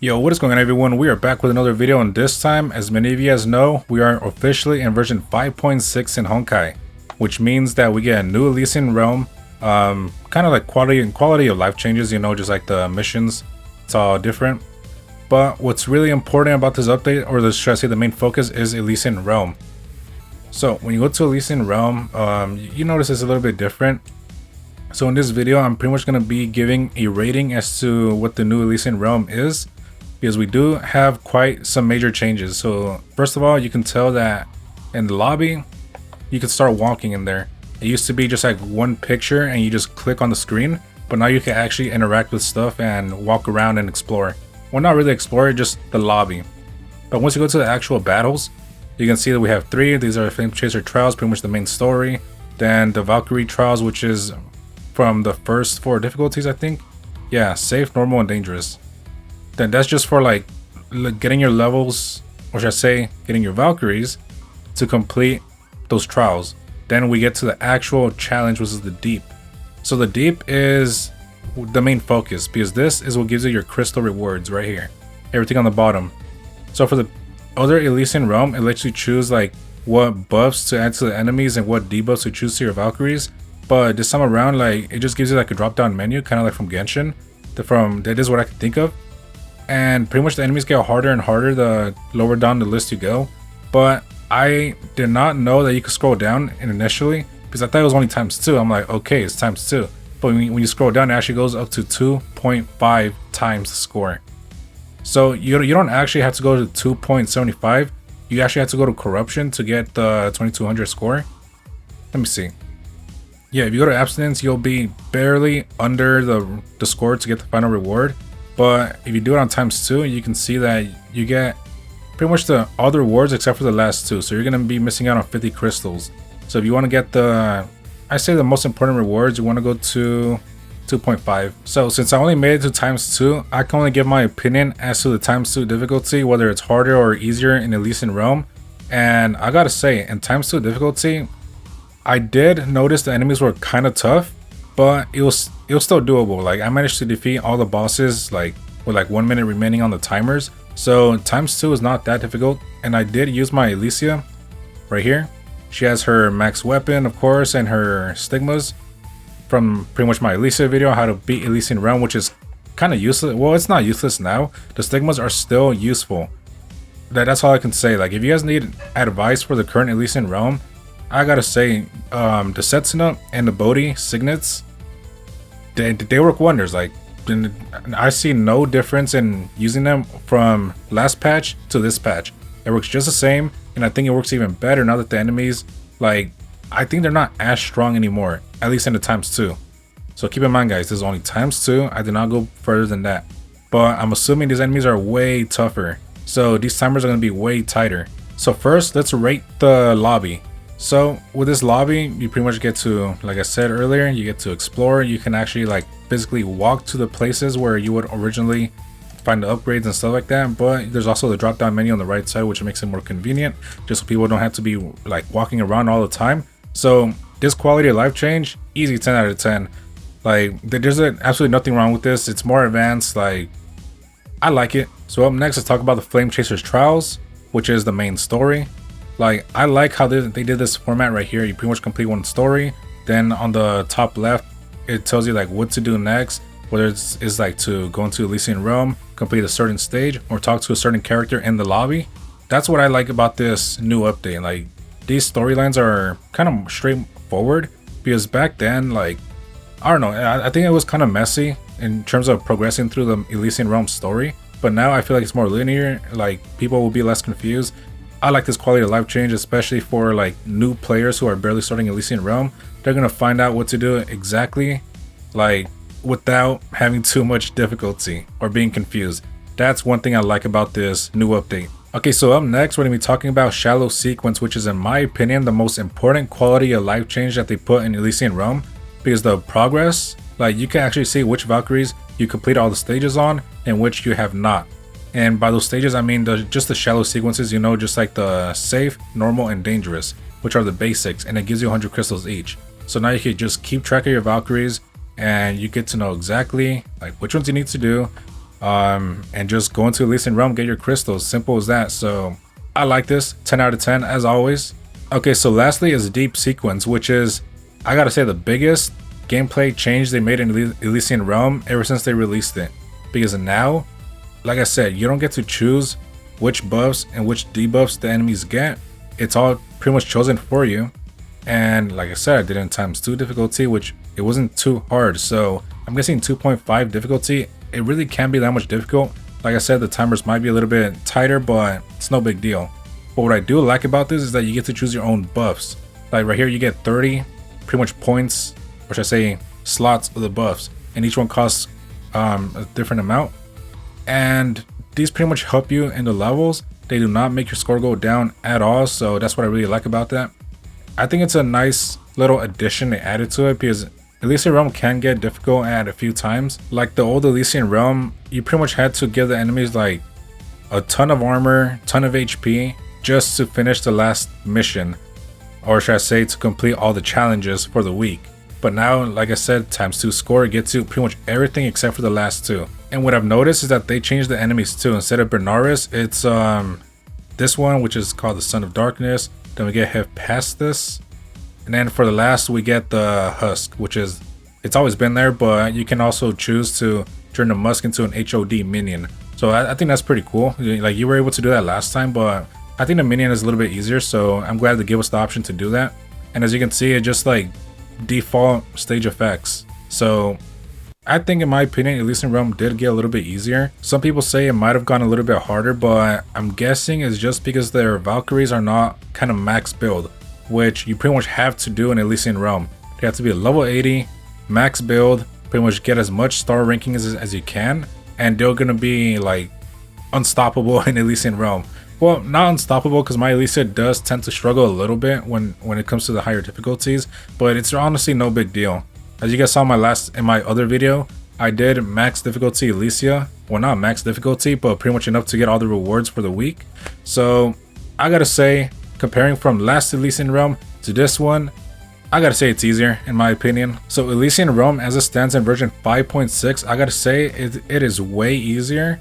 Yo, what is going on everyone? We are back with another video, and this time, as many of you guys know, we are officially in version 5.6 in Honkai, which means that we get a new Elysian realm, kind of like quality of life changes, you know, just like the missions. It's all different. But what's really important about this update, or should I say the main focus, is Elysian realm. So when you go to Elysian realm, you notice it's a little bit different. So in this video, I'm pretty much going to be giving a rating as to what the new Elysian realm is, because we do have quite some major changes. So first of all, you can tell that in the lobby, you can start walking in there. It used to be just like one picture and you just click on the screen, but now you can actually interact with stuff and walk around and explore. Well, not really explore, just the lobby. But once you go to the actual battles, you can see that we have three. These are Flame Chaser Trials, pretty much the main story. Then the Valkyrie Trials, which is from the first 4 difficulties, I think. Yeah, safe, normal, and dangerous. Then that's just for like getting your levels, or should I say getting your Valkyries to complete those trials. Then we get to the actual challenge, which is the deep. So the deep is the main focus, because this is what gives you your crystal rewards right here, everything on the bottom. So for the other Elysian realm, it lets you choose like what buffs to add to the enemies and what debuffs to choose to your Valkyries. But this time around, like, it just gives you like a drop down menu, kind of like from Genshin. That is what I can think of. And pretty much the enemies get harder and harder the lower down the list you go. But I did not know that you could scroll down initially, because I thought it was only ×2. I'm like, okay, it's ×2. But when you scroll down, it actually goes up to 2.5 times the score. So you don't actually have to go to 2.75. You actually have to go to corruption to get the 2200 score. Let me see. Yeah, if you go to abstinence, you'll be barely under the score to get the final reward. But if you do it on ×2, you can see that you get pretty much all the rewards except for the last 2. So you're going to be missing out on 50 crystals. So if you want to get I say the most important rewards, you want to go to 2.5. So since I only made it to ×2, I can only give my opinion as to the ×2 difficulty, whether it's harder or easier in Elysian realm. And I gotta say, in ×2 difficulty, I did notice the enemies were kind of tough, but it was still doable. Like, I managed to defeat all the bosses like with like 1 minute remaining on the timers. So ×2 is not that difficult. And I did use my Elysia right here. She has her max weapon, of course, and her stigmas from pretty much my Elysia video, how to beat Elysian realm, which is kind of useless. Well, it's not useless now. The stigmas are still useful. That's all I can say. Like, if you guys need advice for the current Elysian realm, I gotta say, the Setsuna and the Bodhi signets, they work wonders. Like, I see no difference in using them from last patch to this patch. It works just the same, and I think it works even better now that the enemies, like, I think they're not as strong anymore, at least in the ×2. So keep in mind, guys, this is only ×2. I did not go further than that. But I'm assuming these enemies are way tougher, so these timers are going to be way tighter. So first, let's rate the lobby. So with this lobby, you pretty much get to, like I said earlier, you get to explore. You can actually like physically walk to the places where you would originally find the upgrades and stuff like that. But there's also the drop down menu on the right side, which makes it more convenient, just so people don't have to be like walking around all the time. So this quality of life change, easy 10 out of 10. Like, there's absolutely nothing wrong with this. It's more advanced. Like, I like it. So up next, let's talk about the Flame Chasers Trials, which is the main story. Like, I like how they did this format right here. You pretty much complete one story, then on the top left it tells you like what to do next, whether it's like to go into Elysian realm, complete a certain stage, or talk to a certain character in the lobby. That's what I like about this new update. Like, these storylines are kind of straightforward, because back then, like, I don't know, I think it was kind of messy in terms of progressing through the Elysian realm story. But now I feel like it's more linear. Like, people will be less confused. I like this quality of life change, especially for like new players who are barely starting Elysian realm. They're gonna find out what to do exactly, like, without having too much difficulty or being confused. That's one thing I like about this new update. Okay, so up next, we're gonna be talking about Shallow Sequence, which is, in my opinion, the most important quality of life change that they put in Elysian realm, because the progress, like, you can actually see which Valkyries you complete all the stages on and which you have not. And by those stages, I mean just the shallow sequences, you know, just like the safe, normal, and dangerous, which are the basics, and it gives you 100 crystals each. So now you can just keep track of your Valkyries, and you get to know exactly like which ones you need to do, and just go into Elysian Realm, get your crystals. Simple as that. So I like this. 10 out of 10 as always. Okay, so lastly is Deep Sequence, which is, I gotta say, the biggest gameplay change they made in Elysian Realm ever since they released it. Because now, like I said, you don't get to choose which buffs and which debuffs the enemies get. It's all pretty much chosen for you. And like I said, I did it in ×2 difficulty, which it wasn't too hard. So I'm guessing 2.5 difficulty, it really can't be that much difficult. Like I said, the timers might be a little bit tighter, but it's no big deal. But what I do like about this is that you get to choose your own buffs. Like right here, you get 30 pretty much points, or should I say slots of the buffs, and each one costs a different amount. And these pretty much help you in the levels. They do not make your score go down at all, so that's what I really like about that. I think it's a nice little addition they added to it, because Elysian Realm can get difficult at a few times. Like the old Elysian Realm, you pretty much had to give the enemies like a ton of armor, ton of HP, just to finish the last mission, or should I say to complete all the challenges for the week. But now, like I said, ×2 score gets you pretty much everything except for the last two. And what I've noticed is that they changed the enemies too. Instead of Bernaris, it's this one, which is called the Son of Darkness. Then we get Hephaestus, and then for the last we get the Husk, which is, it's always been there, but you can also choose to turn the Musk into an HOD minion. So I think that's pretty cool. Like, you were able to do that last time, but I think the minion is a little bit easier, so I'm glad they give us the option to do that. And as you can see, it just like default stage effects. So I think, in my opinion, Elysian Realm did get a little bit easier. Some people say it might have gone a little bit harder, but I'm guessing it's just because their Valkyries are not kind of max build, which you pretty much have to do in Elysian Realm. They have to be a level 80, max build, pretty much get as much star ranking as you can, and they're gonna be like unstoppable in Elysian Realm. Well, not unstoppable, because my Elysia does tend to struggle a little bit when it comes to the higher difficulties, but it's honestly no big deal. As you guys saw in my other video, I did max difficulty Elysia. Well, not max difficulty, but pretty much enough to get all the rewards for the week. So I gotta say, comparing from last Elysian Realm to this one, I gotta say it's easier in my opinion. So Elysian Realm as it stands in version 5.6, I gotta say it is way easier.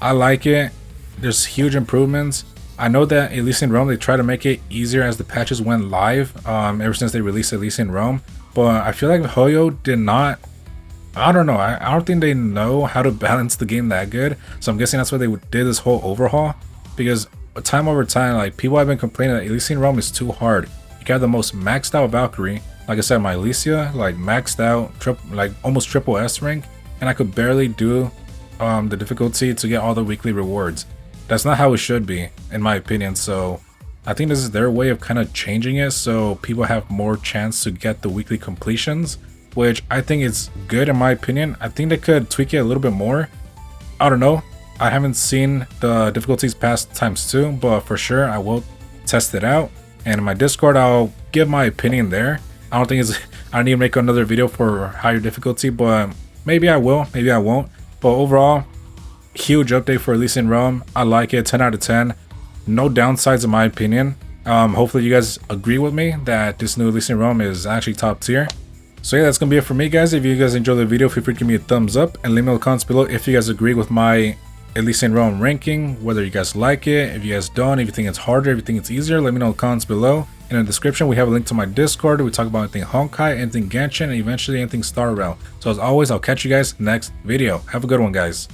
I like it. There's huge improvements. I know that Elysian Realm, they try to make it easier as the patches went live ever since they released Elysian Realm. But I feel like Hoyo did not, I don't know, I don't think they know how to balance the game that good. So I'm guessing that's why they did this whole overhaul. Because time over time, like, people have been complaining that Elysian Realm is too hard. You got the most maxed out Valkyrie. Like I said, my Elysia, like maxed out, like almost triple S rank. And I could barely do the difficulty to get all the weekly rewards. That's not how it should be, in my opinion. So I think this is their way of kind of changing it so people have more chance to get the weekly completions, which I think is good in my opinion. I think they could tweak it a little bit more. I don't know. I haven't seen the difficulties past ×2, but for sure I will test it out. And in my Discord, I'll give my opinion there. I don't think I need to make another video for higher difficulty, but maybe I will, maybe I won't. But overall, huge update for Elysian Realm. I like it, 10 out of 10. No downsides in my opinion. Hopefully you guys agree with me that this new Elysian Realm is actually top tier. So yeah, that's gonna be it for me, guys. If you guys enjoyed the video, feel free to give me a thumbs up and leave me in the comments below if you guys agree with my Elysian Realm ranking, whether you guys like it, if you guys don't, if you think it's harder, if you think it's easier, let me know in the comments below. In the description, we have a link to my Discord. We talk about anything Honkai, anything Genshin, and eventually anything Star Rail. So as always, I'll catch you guys next video. Have a good one, guys.